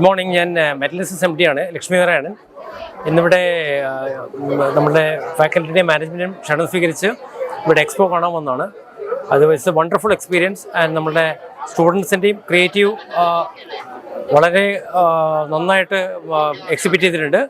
Good morning. ഞാൻ മെറ്റലിസിസ് M D ആണ്, ലക്ഷ്മിനാരായണൻ. ഇന്നിവിടെ നമ്മുടെ ഫാക്കൽറ്റിൻ്റെയും മാനേജ്മെൻറ്റും ക്ഷണം സ്വീകരിച്ച് ഇവിടെ എക്സ്പോ കാണാൻ വന്നതാണ്. അത് it's A wonderful experience. And നമ്മുടെ സ്റ്റുഡൻസിൻ്റെയും ക്രിയേറ്റീവ് വളരെ നന്നായിട്ട് എക്സിബിറ്റ് ചെയ്തിട്ടുണ്ട്.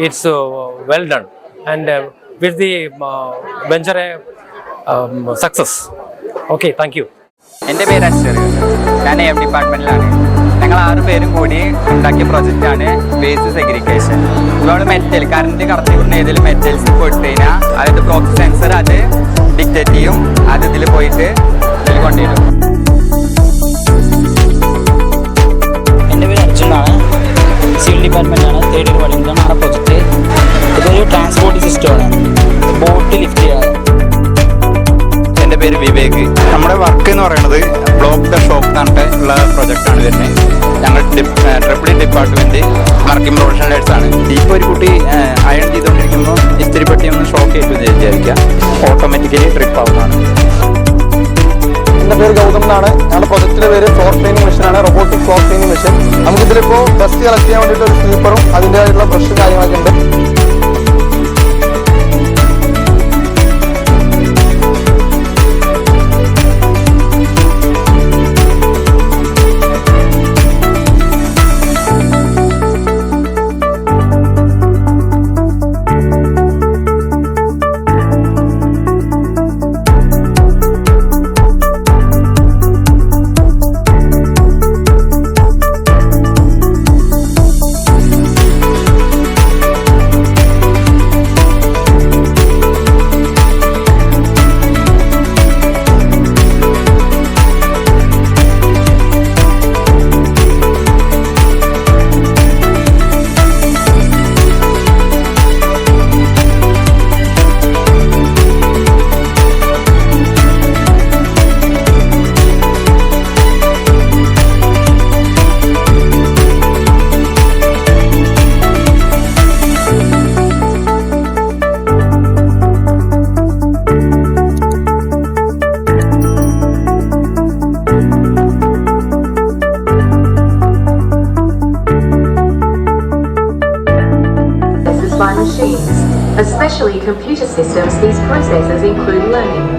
It's well done and with the venture A success. Okay, thank you. എൻ്റെ പേര് അശ്വർ, ഞാൻ എം ഡിപ്പാർട്ട്മെൻറ്റിലാണ്. ഞങ്ങൾ 6 പേരും കൂടി ഉണ്ടാക്കിയ പ്രൊജക്റ്റാണ് ബേസ് സെഗ്രിഗേഷൻ. ഒരുപാട് മെറ്റൽ കറണ്ട് കടത്തിവിടുന്ന ഏതെങ്കിലും മെറ്റൽസ് പോയിട്ട് കഴിഞ്ഞാൽ അതായത് പ്രോസസ് സെൻസർ അത് ഡിക്റ്റേറ്റ് ചെയ്യും, അത് ഇതിൽ പോയിട്ട് ഇതിൽ കൊണ്ടുവരും. എൻ്റെ പേര് അർജുനാണ്, സിവിൽ ഡിപ്പാർട്ട്മെൻറ്റാണ്. 3rd ഇയർ പഠിക്കുന്നതാണ്. നമ്മുടെ പ്രൊജക്റ്റ് ഇതൊരു ട്രാൻസ്പോർട്ട് സിസ്റ്റമാണ്, ബോട്ട് ലിഫ്റ്റ് ചെയ്യാറ്. എൻ്റെ പേര് വിവേക്. നമ്മുടെ വർക്ക് എന്ന് പറയുന്നത് ബ്ലോക്ക് ദ ഷോപ്പ് എന്നിട്ടുള്ള പ്രൊജക്റ്റാണ് വരുന്നത്. ഞങ്ങൾ ട്രിപ്പിൾ ഡിപ്പാർട്ട്മെൻറ്റ് വർക്കിംഗ് പ്രൊഫഷണൽസാണ്. ഇപ്പോൾ ഒരു കുട്ടി അയൺ ചെയ്തുകൊണ്ടിരിക്കുമ്പോൾ ഇസ്തിരിപ്പെട്ടി ഒന്ന് ഷോക്ക് ചെയ്ത് വിചാരിക്കുക, ഓട്ടോമാറ്റിക്കലി ട്രിപ്പ് ആവുന്നതാണ്. എൻ്റെ പേര് ഗൗതം എന്നാണ്. ഞങ്ങളുടെ പ്രൊജക്റ്റിൻ്റെ പേര് ഫ്ലോർ ക്ലീനിങ് മെഷീനാണ്, റോബോട്ടിക് ഫ്ലോർ ക്ലീനിങ് മെഷീൻ. നമുക്കിതിലിപ്പോൾ ഡസ്റ്റ് കളക്ട് ചെയ്യാൻ വേണ്ടിയിട്ട് ഒരു സ്വീപ്പറും അതിൻ്റെതായിട്ടുള്ള ബ്രഷും കാര്യങ്ങളൊക്കെ ഉണ്ട്. By machines, especially computer systems. These processes include learning.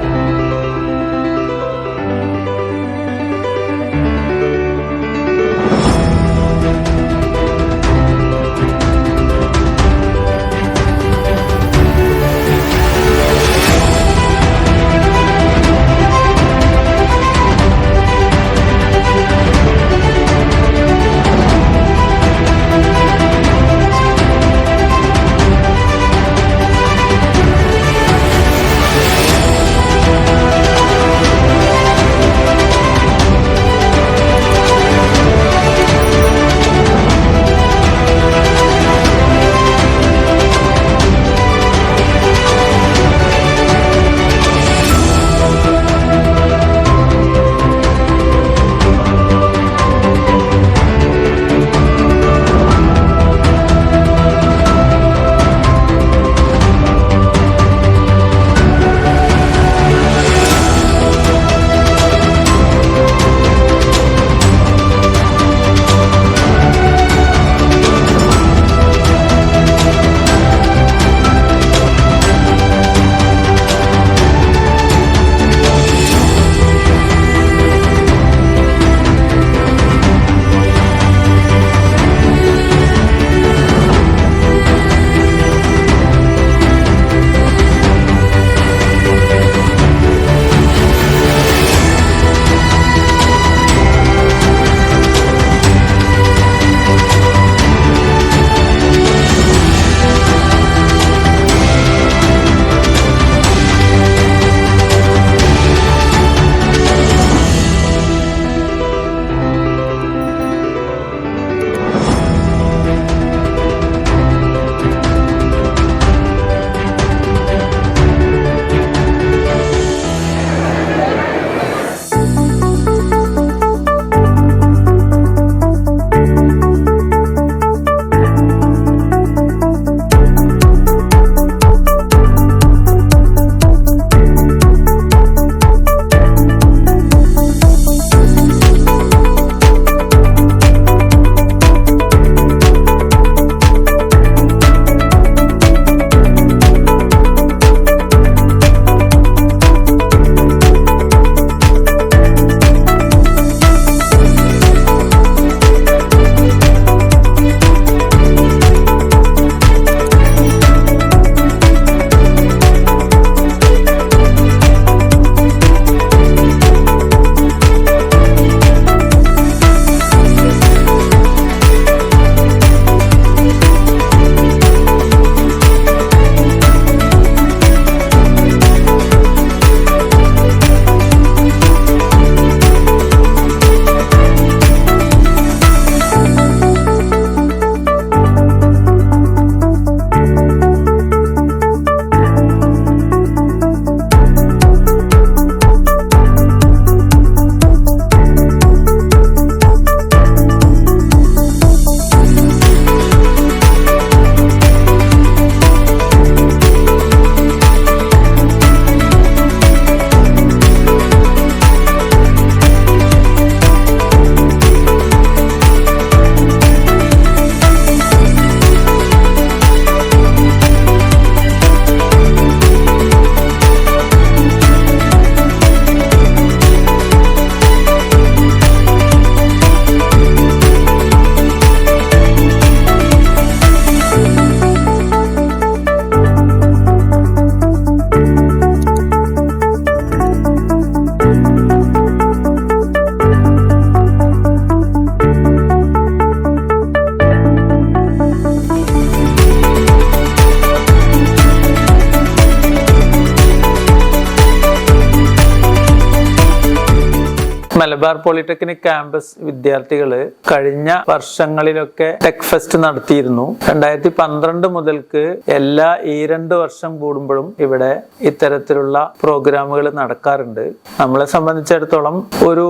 Malabar polytechnic campus വിദ്യാർത്ഥികൾ കഴിഞ്ഞ വർഷങ്ങളിലൊക്കെ ടെക് ഫെസ്റ്റ് നടത്തിയിരുന്നു. 2012 മുതൽക്ക് എല്ലാ 2 വർഷം കൂടുമ്പോഴും ഇവിടെ ഇത്തരത്തിലുള്ള പ്രോഗ്രാമുകൾ നടക്കാറുണ്ട്. നമ്മളെ സംബന്ധിച്ചിടത്തോളം ഒരു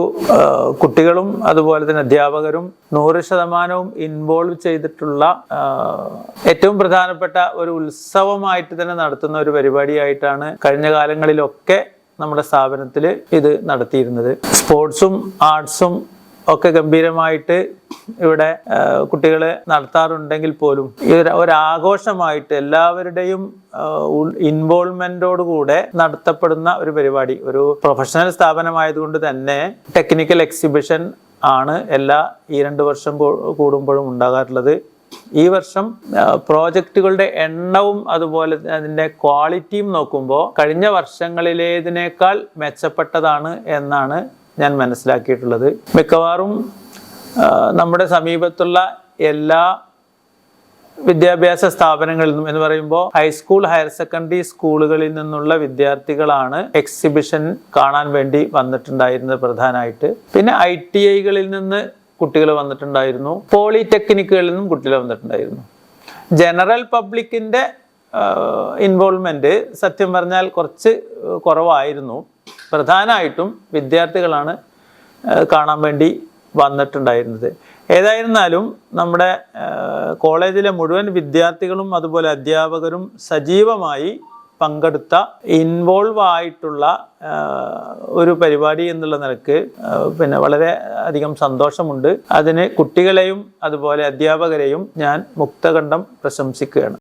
കുട്ടികളും അതുപോലെ തന്നെ അധ്യാപകരും 100% ഇൻവോൾവ് ചെയ്തിട്ടുള്ള ഏറ്റവും പ്രധാനപ്പെട്ട ഒരു ഉത്സവമായിട്ട് തന്നെ നടത്തുന്ന ഒരു പരിപാടിയായിട്ടാണ് കഴിഞ്ഞ കാലങ്ങളിലൊക്കെ നമ്മുടെ സ്ഥാപനത്തിൽ ഇത് നടത്തിയിരുന്നത്. സ്പോർട്സും ആർട്സും ഒക്കെ ഗംഭീരമായിട്ട് ഇവിടെ കുട്ടികൾ നടത്താറുണ്ടെങ്കിൽ പോലും ഒരാഘോഷമായിട്ട് എല്ലാവരുടെയും ഇൻവോൾവ്മെന്റോടുകൂടെ നടത്തപ്പെടുന്ന ഒരു പരിപാടി, ഒരു പ്രൊഫഷണൽ സ്ഥാപനമായതുകൊണ്ട് തന്നെ ടെക്നിക്കൽ എക്സിബിഷൻ ആണ് എല്ലാ 2 വർഷം കൂടുമ്പോഴും ഉണ്ടാകാറുള്ളത്. ഈ വർഷം പ്രോജക്റ്റുകളുടെ എണ്ണവും അതുപോലെ അതിൻ്റെ ക്വാളിറ്റിയും നോക്കുമ്പോൾ കഴിഞ്ഞ വർഷങ്ങളിലേതിനേക്കാൾ മെച്ചപ്പെട്ടതാണ് എന്നാണ് ഞാൻ മനസ്സിലാക്കിയിട്ടുള്ളത്. മിക്കവാറും നമ്മുടെ സമീപത്തുള്ള എല്ലാ വിദ്യാഭ്യാസ സ്ഥാപനങ്ങളിൽ നിന്നും എന്ന് പറയുമ്പോൾ ഹൈസ്കൂൾ, ഹയർ സെക്കൻഡറി സ്കൂളുകളിൽ നിന്നുള്ള വിദ്യാർത്ഥികളാണ് എക്സിബിഷൻ കാണാൻ വേണ്ടി വന്നിട്ടുണ്ടായിരുന്നത് പ്രധാനമായിട്ട്. പിന്നെ ITIകളിൽ നിന്ന് കുട്ടികൾ വന്നിട്ടുണ്ടായിരുന്നു, പോളിടെക്നിക്കുകളിൽ നിന്നും കുട്ടികൾ വന്നിട്ടുണ്ടായിരുന്നു. ജനറൽ പബ്ലിക്കിൻ്റെ ഇൻവോൾവ്മെൻറ്റ് സത്യം പറഞ്ഞാൽ കുറച്ച് കുറവായിരുന്നു. പ്രധാനമായിട്ടും വിദ്യാർത്ഥികളാണ് കാണാൻ വേണ്ടി വന്നിട്ടുണ്ടായിരുന്നത്. ഏതായിരുന്നാലും നമ്മുടെ കോളേജിലെ മുഴുവൻ വിദ്യാർത്ഥികളും അതുപോലെ അധ്യാപകരും സജീവമായി പങ്കെടുത്ത ഇൻവോൾവ് ആയിട്ടുള്ള ഒരു പരിപാടി എന്നുള്ള നിലക്ക് പിന്നെ വളരെ അധികം സന്തോഷമുണ്ട്. അതിന് കുട്ടികളെയും അതുപോലെ അധ്യാപകരെയും ഞാൻ മുക്തകണ്ഠം പ്രശംസിക്കുകയാണ്.